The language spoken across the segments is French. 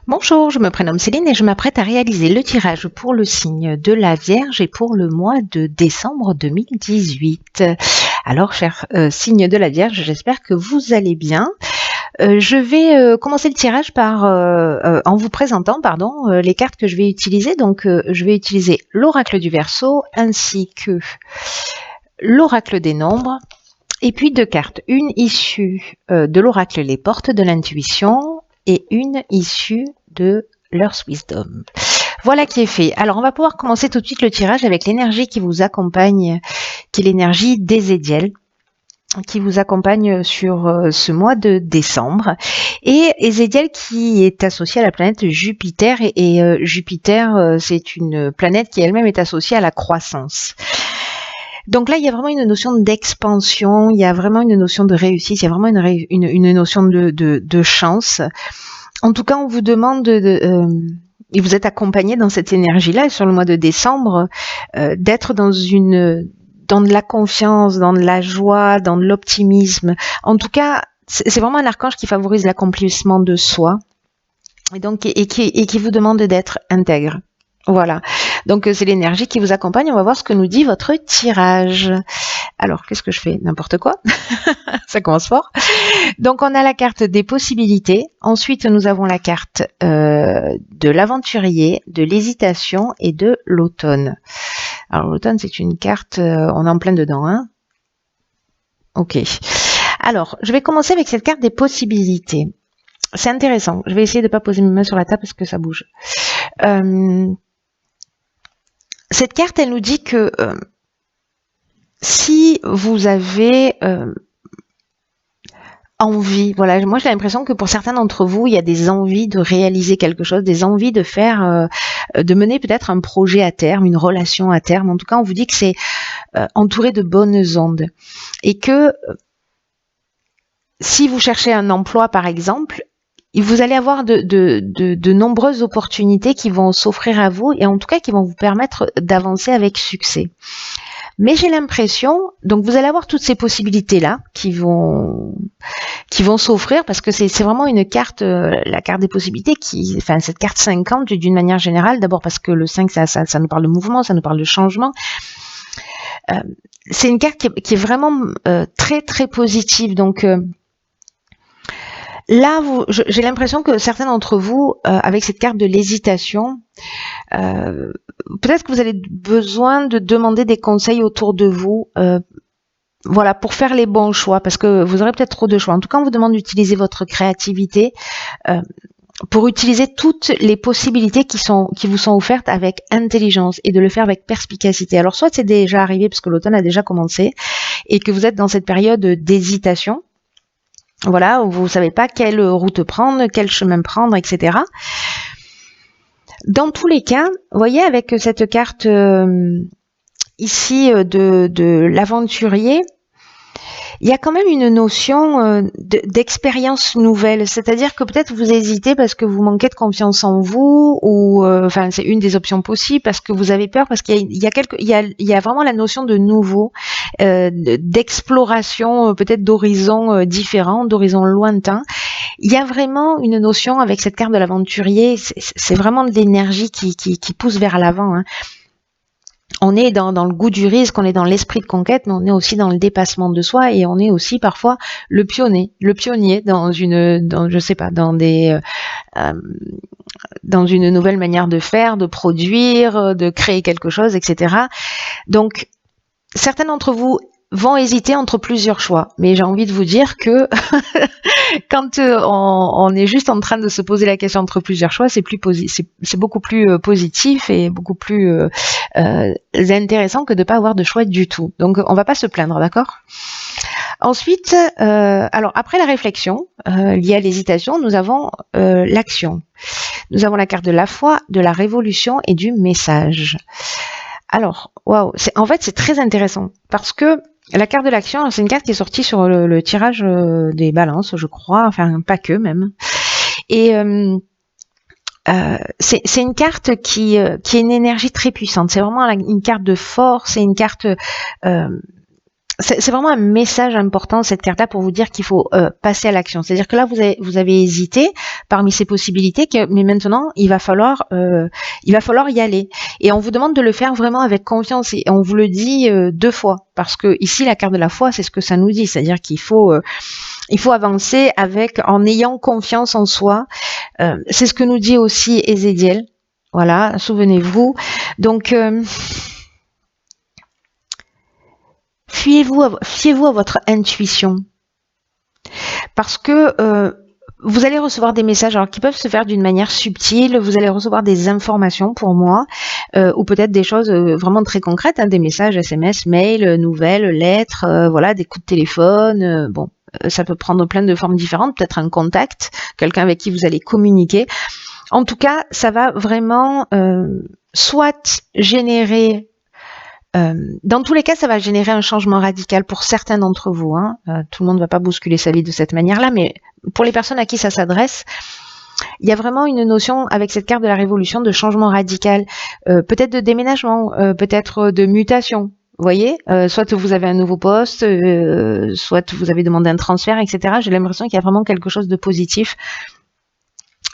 Bonjour, je me prénomme Céline et je m'apprête à réaliser le tirage pour le signe de la Vierge et pour le mois de décembre 2018. Alors, cher signe de la Vierge, j'espère que vous allez bien. Je vais commencer le tirage en vous présentant les cartes que je vais utiliser. Donc, je vais utiliser l'oracle du Verseau ainsi que l'oracle des nombres. Et puis deux cartes, une issue de l'oracle Les Portes de l'Intuition et une issue de L'Earth Wisdom. Voilà qui est fait. Alors on va pouvoir commencer tout de suite le tirage avec l'énergie qui vous accompagne, qui est l'énergie d'Ézédiel, qui vous accompagne sur ce mois de décembre. Et Ézédiel qui est associé à la planète Jupiter, et Jupiter, c'est une planète qui elle-même est associée à la croissance. Donc là, il y a vraiment une notion d'expansion, il y a vraiment une notion de réussite, il y a vraiment une notion de chance. En tout cas, on vous demande et vous êtes accompagné dans cette énergie-là, sur le mois de décembre, d'être dans de la confiance, dans de la joie, dans de l'optimisme. En tout cas, c'est vraiment un archange qui favorise l'accomplissement de soi et donc qui vous demande d'être intègre. Voilà. Donc c'est l'énergie qui vous accompagne. On va voir ce que nous dit votre tirage. Alors, qu'est-ce que je fais? N'importe quoi. Ça commence fort. Donc on a la carte des possibilités. Ensuite, nous avons la carte de l'aventurier, de l'hésitation et de l'automne. Alors l'automne, c'est une carte, on est en plein dedans, hein. Ok. Alors, je vais commencer avec cette carte des possibilités. C'est intéressant. Je vais essayer de ne pas poser mes mains sur la table parce que ça bouge. Cette carte, elle nous dit que si vous avez envie, voilà, moi j'ai l'impression que pour certains d'entre vous, il y a des envies de réaliser quelque chose, des envies de faire, de mener peut-être un projet à terme, une relation à terme. En tout cas, on vous dit que c'est entouré de bonnes ondes et que si vous cherchez un emploi, par exemple, vous allez avoir de nombreuses opportunités qui vont s'offrir à vous et en tout cas qui vont vous permettre d'avancer avec succès. Mais j'ai l'impression, donc vous allez avoir toutes ces possibilités-là qui vont s'offrir parce que c'est vraiment une carte, la carte des possibilités cette carte 50 d'une manière générale, d'abord parce que le 5, ça nous parle de mouvement, ça nous parle de changement. C'est une carte qui est vraiment très très positive, donc là, j'ai l'impression que certains d'entre vous, avec cette carte de l'hésitation, peut-être que vous avez besoin de demander des conseils autour de vous, voilà, pour faire les bons choix, parce que vous aurez peut-être trop de choix. En tout cas, on vous demande d'utiliser votre créativité pour utiliser toutes les possibilités qui vous sont offertes avec intelligence et de le faire avec perspicacité. Alors, soit c'est déjà arrivé parce que l'automne a déjà commencé et que vous êtes dans cette période d'hésitation, voilà, où vous ne savez pas quelle route prendre, quel chemin prendre, etc. Dans tous les cas, vous voyez, avec cette carte ici de l'aventurier, il y a quand même une notion d'expérience nouvelle, c'est-à-dire que peut-être vous hésitez parce que vous manquez de confiance en vous, ou c'est une des options possibles, parce que vous avez peur, parce qu'il y a vraiment la notion de nouveau, d'exploration, peut-être d'horizons différents, d'horizons lointains. Il y a vraiment une notion avec cette carte de l'aventurier, c'est vraiment de l'énergie qui pousse vers l'avant, hein. On est dans le goût du risque, on est dans l'esprit de conquête, mais on est aussi dans le dépassement de soi et on est aussi parfois le pionnier dans une nouvelle manière de faire, de produire, de créer quelque chose, etc. Donc, certains d'entre vous vont hésiter entre plusieurs choix, mais j'ai envie de vous dire que quand on est juste en train de se poser la question entre plusieurs choix, c'est beaucoup plus positif et beaucoup plus intéressant que de pas avoir de choix du tout. Donc on va pas se plaindre, d'accord? Ensuite, alors après la réflexion liée à l'hésitation, nous avons l'action. Nous avons la carte de la foi, de la révolution et du message. Alors, waouh, en fait c'est très intéressant parce que la carte de l'action, c'est une carte qui est sortie sur le tirage des balances, je crois, enfin pas que même. Et c'est une carte qui est une énergie très puissante. C'est vraiment une carte de force, c'est une carte c'est vraiment un message important, cette carte-là, pour vous dire qu'il faut passer à l'action. C'est-à-dire que là, vous avez hésité parmi ces possibilités, mais maintenant, il va falloir y aller. Et on vous demande de le faire vraiment avec confiance. Et on vous le dit 2 fois. Parce que ici, la carte de la foi, c'est ce que ça nous dit. C'est-à-dire qu'il faut avancer en ayant confiance en soi. C'est ce que nous dit aussi Ézéchiel. Voilà, souvenez-vous. Donc, fiez-vous à votre intuition, parce que vous allez recevoir des messages alors qui peuvent se faire d'une manière subtile. Vous allez recevoir des informations pour moi, ou peut-être des choses vraiment très concrètes, hein, des messages SMS, mails, nouvelles, lettres, voilà, des coups de téléphone. Bon, ça peut prendre plein de formes différentes, peut-être un contact, quelqu'un avec qui vous allez communiquer. En tout cas, ça va vraiment soit générer dans tous les cas, ça va générer un changement radical pour certains d'entre vous. Hein. Tout le monde ne va pas bousculer sa vie de cette manière-là, mais pour les personnes à qui ça s'adresse, il y a vraiment une notion avec cette carte de la révolution de changement radical, peut-être de déménagement, peut-être de mutation. Vous voyez, soit vous avez un nouveau poste, soit vous avez demandé un transfert, etc. J'ai l'impression qu'il y a vraiment quelque chose de positif.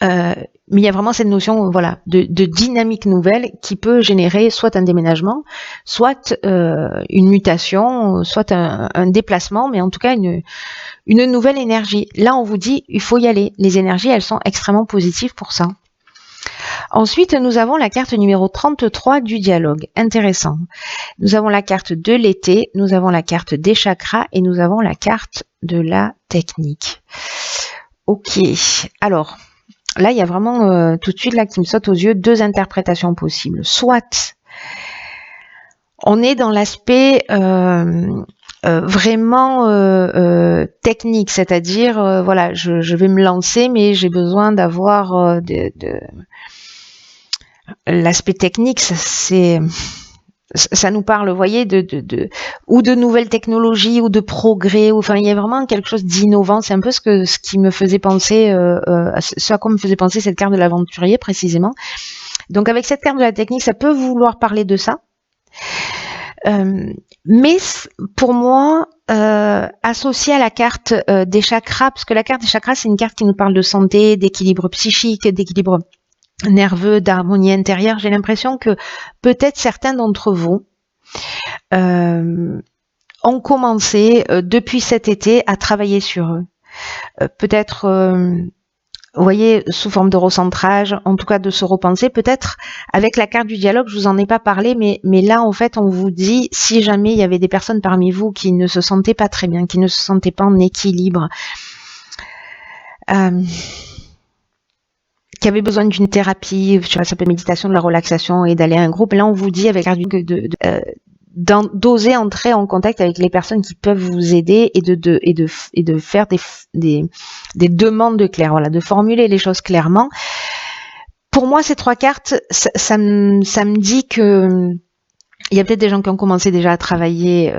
Mais il y a vraiment cette notion, voilà, de dynamique nouvelle qui peut générer soit un déménagement, soit une mutation, soit un déplacement, mais en tout cas une nouvelle énergie. Là, on vous dit, il faut y aller. Les énergies, elles sont extrêmement positives pour ça. Ensuite, nous avons la carte numéro 33 du dialogue. Intéressant. Nous avons la carte de l'été, nous avons la carte des chakras et nous avons la carte de la technique. Ok. Alors, là, il y a vraiment tout de suite là qui me saute aux yeux 2 interprétations possibles. Soit on est dans l'aspect vraiment technique, c'est-à-dire voilà, je vais me lancer, mais j'ai besoin d'avoir l'aspect technique. Ça nous parle, vous voyez, ou de nouvelles technologies ou de progrès. Enfin, il y a vraiment quelque chose d'innovant. C'est un peu ce qui me faisait penser, ce à quoi me faisait penser cette carte de l'aventurier précisément. Donc, avec cette carte de la technique, ça peut vouloir parler de ça. Mais pour moi, associé à la carte des chakras, parce que la carte des chakras, c'est une carte qui nous parle de santé, d'équilibre psychique, d'équilibre nerveux, d'harmonie intérieure. J'ai l'impression que peut-être certains d'entre vous ont commencé depuis cet été à travailler sur eux. Peut-être, vous voyez, sous forme de recentrage, en tout cas de se repenser. Peut-être avec la carte du dialogue, je vous en ai pas parlé, mais là, en fait, on vous dit, si jamais il y avait des personnes parmi vous qui ne se sentaient pas très bien, qui ne se sentaient pas en équilibre, qui avait besoin d'une thérapie, ça peut être méditation, de la relaxation et d'aller à un groupe. Là, on vous dit avec d'oser entrer en contact avec les personnes qui peuvent vous aider et de faire des demandes de clair, voilà, de formuler les choses clairement. Pour moi, ces 3 cartes, ça me dit que il y a peut-être des gens qui ont commencé déjà à travailler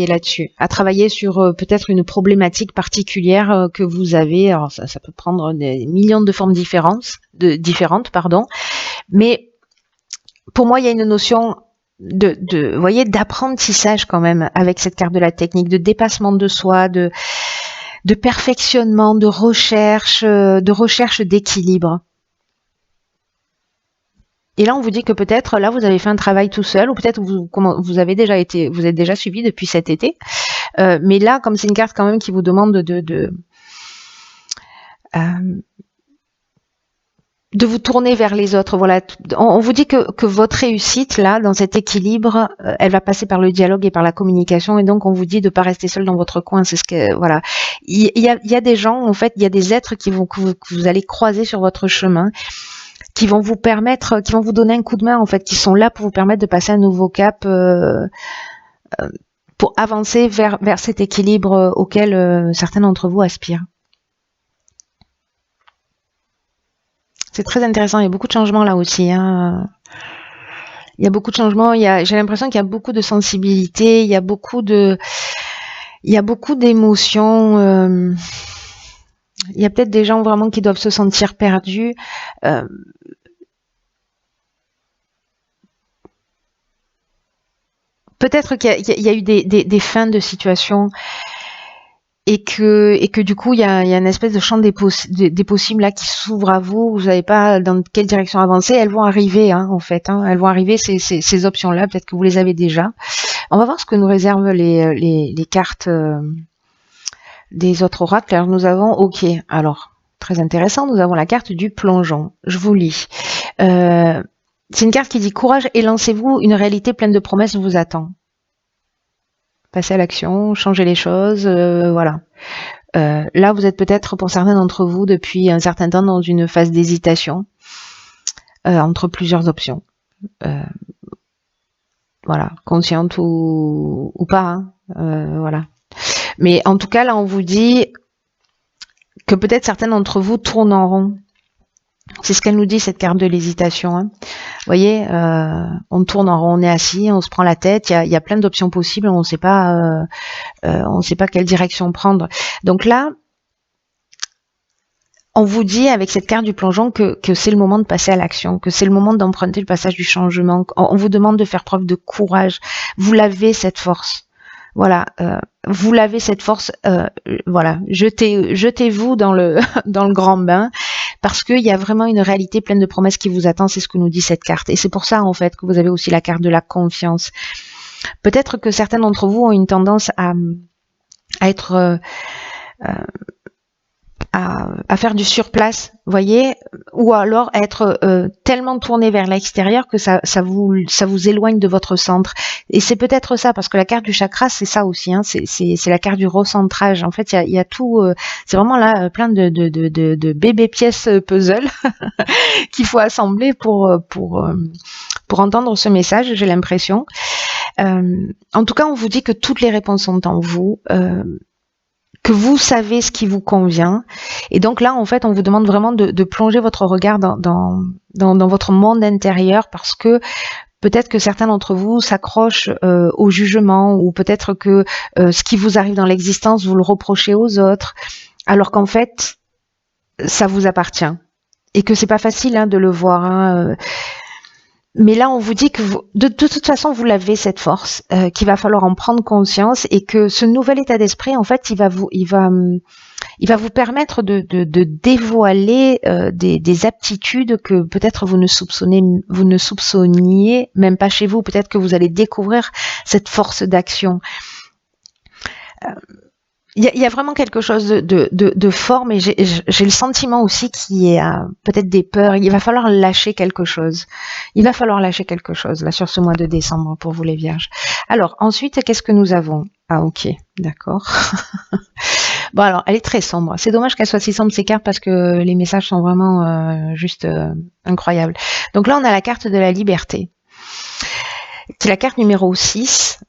là-dessus, à travailler sur peut-être une problématique particulière que vous avez. Alors ça peut prendre des millions de formes différentes, mais pour moi, il y a une notion vous voyez, d'apprentissage quand même avec cette carte de la technique, de dépassement de soi, de perfectionnement, de recherche d'équilibre. Et là, on vous dit que peut-être, là, vous avez fait un travail tout seul, ou peut-être vous êtes déjà suivi depuis cet été. Mais là, comme c'est une carte quand même qui vous demande de vous tourner vers les autres, voilà. On vous dit que votre réussite, là, dans cet équilibre, elle va passer par le dialogue et par la communication, et donc on vous dit de pas rester seul dans votre coin. C'est ce que, voilà. Il y a des gens, en fait, il y a des êtres que vous allez croiser sur votre chemin, qui vont vous donner un coup de main, en fait, qui sont là pour vous permettre de passer un nouveau cap, pour avancer vers cet équilibre auquel certains d'entre vous aspirent. C'est très intéressant, il y a beaucoup de changements là aussi. Hein. Il y a beaucoup de changements, j'ai l'impression qu'il y a beaucoup de sensibilité, il y a beaucoup d'émotions. Il y a peut-être des gens vraiment qui doivent se sentir perdus. peut-être qu'il y a eu des fins de situation et que du coup il y a une espèce de champ des possibles là qui s'ouvre à vous. Vous savez pas dans quelle direction avancer. Elles vont arriver, hein, en fait. Hein. Elles vont arriver ces options-là. Peut-être que vous les avez déjà. On va voir ce que nous réservent les cartes des autres oracles. Alors nous avons, ok, alors très intéressant. Nous avons la carte du plongeon. Je vous lis. C'est une carte qui dit courage et lancez-vous. Une réalité pleine de promesses vous attend. Passer à l'action, changer les choses, voilà. Là, vous êtes peut-être, pour certains d'entre vous, depuis un certain temps, dans une phase d'hésitation entre plusieurs options. Voilà, consciente ou pas, hein, voilà. Mais en tout cas, là, on vous dit que peut-être certains d'entre vous tournent en rond. C'est ce qu'elle nous dit, cette carte de l'hésitation. Hein. Vous voyez, on tourne en rond, on est assis, on se prend la tête, il y a plein d'options possibles, on ne sait pas quelle direction prendre. Donc là, on vous dit avec cette carte du plongeon que c'est le moment de passer à l'action, que c'est le moment d'emprunter le passage du changement. On vous demande de faire preuve de courage. Vous l'avez, cette force. Voilà, vous l'avez, cette force. Voilà, jetez-vous dans le dans le grand bain. Parce qu'il y a vraiment une réalité pleine de promesses qui vous attend, c'est ce que nous dit cette carte. Et c'est pour ça, en fait, que vous avez aussi la carte de la confiance. Peut-être que certains d'entre vous ont une tendance à être... à faire du surplace, voyez, ou alors être tellement tourné vers l'extérieur que ça vous éloigne de votre centre. Et c'est peut-être ça, parce que la carte du chakra, c'est ça aussi, hein, c'est la carte du recentrage. En fait, il y a tout, c'est vraiment là plein de bébés pièces puzzle qu'il faut assembler pour entendre ce message, j'ai l'impression. En tout cas, on vous dit que toutes les réponses sont en vous. Que vous savez ce qui vous convient. Et donc là, en fait, on vous demande vraiment de plonger votre regard dans votre monde intérieur parce que peut-être que certains d'entre vous s'accrochent au jugement ou peut-être que ce qui vous arrive dans l'existence, vous le reprochez aux autres, alors qu'en fait, ça vous appartient. Et que c'est pas facile hein, de le voir. Hein. Mais là, on vous dit que de toute façon, vous l'avez cette force, qu'il va falloir en prendre conscience et que ce nouvel état d'esprit, en fait, il va vous permettre de dévoiler des aptitudes que peut-être vous ne soupçonniez même pas chez vous. Peut-être que vous allez découvrir cette force d'action. Il y a vraiment quelque chose de fort, mais j'ai le sentiment aussi qu'il y a peut-être des peurs. Il va falloir lâcher quelque chose. Il va falloir lâcher quelque chose là sur ce mois de décembre pour vous les vierges. Alors ensuite, qu'est-ce que nous avons? Ah ok, d'accord. Bon alors, elle est très sombre. C'est dommage qu'elle soit si sombre ces cartes parce que les messages sont vraiment juste incroyables. Donc là, on a la carte de la liberté, qui est la carte numéro 6.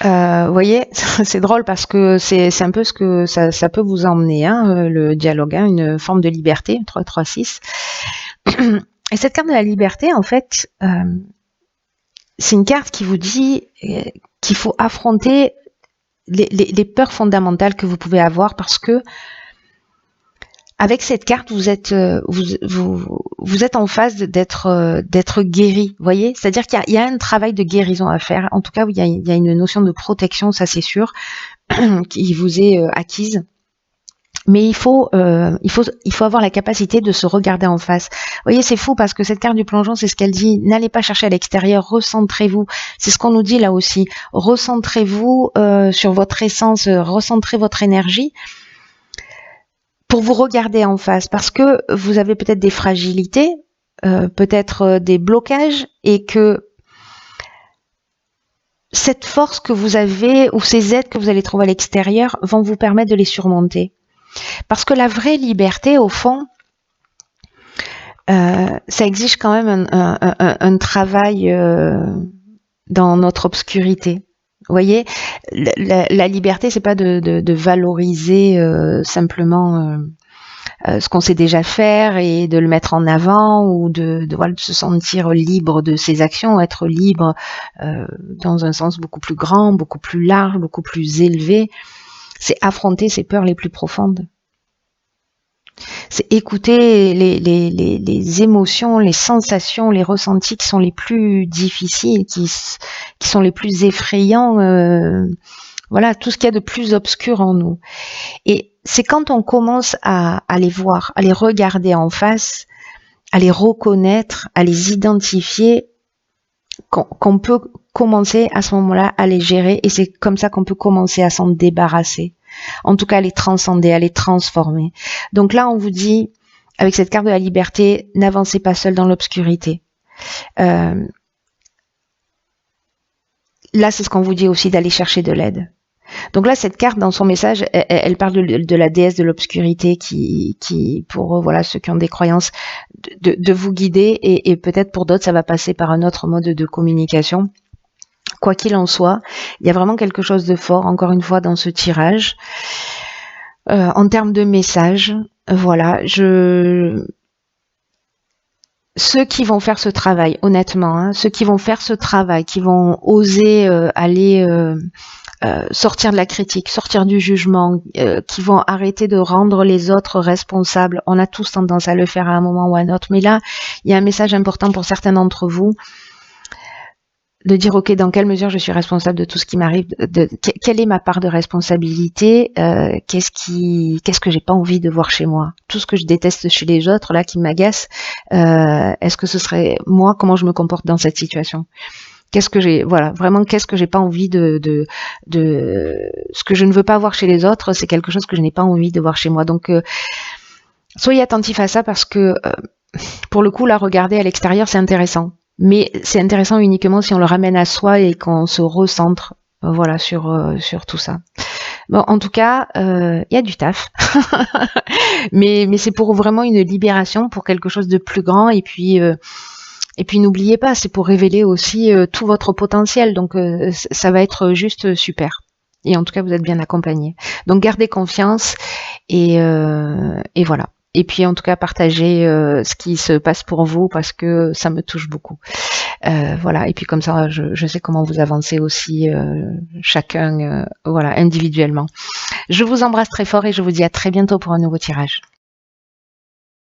Vous voyez, c'est drôle parce que c'est un peu ce que ça peut vous emmener, hein, le dialogue, hein, une forme de liberté, 3-3-6. Et cette carte de la liberté, en fait, c'est une carte qui vous dit qu'il faut affronter les peurs fondamentales que vous pouvez avoir parce que avec cette carte, vous êtes en phase d'être guéri, vous voyez. C'est-à-dire qu'il y a un travail de guérison à faire. En tout cas, il y a une notion de protection, ça c'est sûr, qui vous est acquise. Mais il faut avoir la capacité de se regarder en face. Vous voyez, c'est fou parce que cette carte du plongeon, c'est ce qu'elle dit. N'allez pas chercher à l'extérieur, recentrez-vous. C'est ce qu'on nous dit là aussi. Recentrez-vous sur votre essence, recentrez votre énergie. Pour vous regarder en face, parce que vous avez peut-être des fragilités, peut-être des blocages, et que cette force que vous avez, ou ces aides que vous allez trouver à l'extérieur, vont vous permettre de les surmonter. Parce que la vraie liberté, au fond, ça exige quand même un travail dans notre obscurité. Vous voyez, la liberté, c'est pas de valoriser simplement ce qu'on sait déjà faire et de le mettre en avant ou de se sentir libre de ses actions, être libre dans un sens beaucoup plus grand, beaucoup plus large, beaucoup plus élevé. C'est affronter ses peurs les plus profondes. C'est écouter les émotions, les sensations, les ressentis qui sont les plus difficiles, qui sont les plus effrayants, voilà, tout ce qu'il y a de plus obscur en nous. Et c'est quand on commence à les voir, à les regarder en face, à les reconnaître, à les identifier, qu'on peut commencer à ce moment-là à les gérer, et c'est comme ça qu'on peut commencer à s'en débarrasser. En tout cas, à les transcender, à les transformer. Donc là, on vous dit, avec cette carte de la liberté, n'avancez pas seul dans l'obscurité. Là, c'est ce qu'on vous dit aussi, d'aller chercher de l'aide. Donc là, cette carte, dans son message, elle parle de la déesse de l'obscurité qui pour voilà, ceux qui ont des croyances, de vous guider, et peut-être pour d'autres, ça va passer par un autre mode de communication. Quoi qu'il en soit, il y a vraiment quelque chose de fort, encore une fois, dans ce tirage. En termes de message, voilà, ceux qui vont faire ce travail, honnêtement, hein, ceux qui vont faire ce travail, qui vont oser aller sortir de la critique, sortir du jugement, qui vont arrêter de rendre les autres responsables. On a tous tendance à le faire à un moment ou à un autre, mais là, il y a un message important pour certains d'entre vous, de dire, ok, dans quelle mesure je suis responsable de tout ce qui m'arrive, quelle est ma part de responsabilité, qu'est-ce que j'ai pas envie de voir chez moi, tout ce que je déteste chez les autres, là, qui m'agace, est-ce que ce serait moi, comment je me comporte dans cette situation? Qu'est-ce que j'ai, voilà, vraiment, qu'est-ce que j'ai pas envie de ce que je ne veux pas voir chez les autres, c'est quelque chose que je n'ai pas envie de voir chez moi. Donc, soyez attentifs à ça, parce que, pour le coup, là, regarder à l'extérieur, c'est intéressant. Mais c'est intéressant uniquement si on le ramène à soi et qu'on se recentre, voilà, sur tout ça. Bon, en tout cas, il y a du taf, mais c'est pour vraiment une libération, pour quelque chose de plus grand, et puis n'oubliez pas, c'est pour révéler aussi tout votre potentiel, donc ça va être juste super. Et en tout cas, vous êtes bien accompagné. Donc gardez confiance, et voilà. Et puis en tout cas, partagez ce qui se passe pour vous, parce que ça me touche beaucoup. Voilà. Et puis comme ça, je sais comment vous avancez aussi, chacun, voilà, individuellement. Je vous embrasse très fort, et je vous dis à très bientôt pour un nouveau tirage.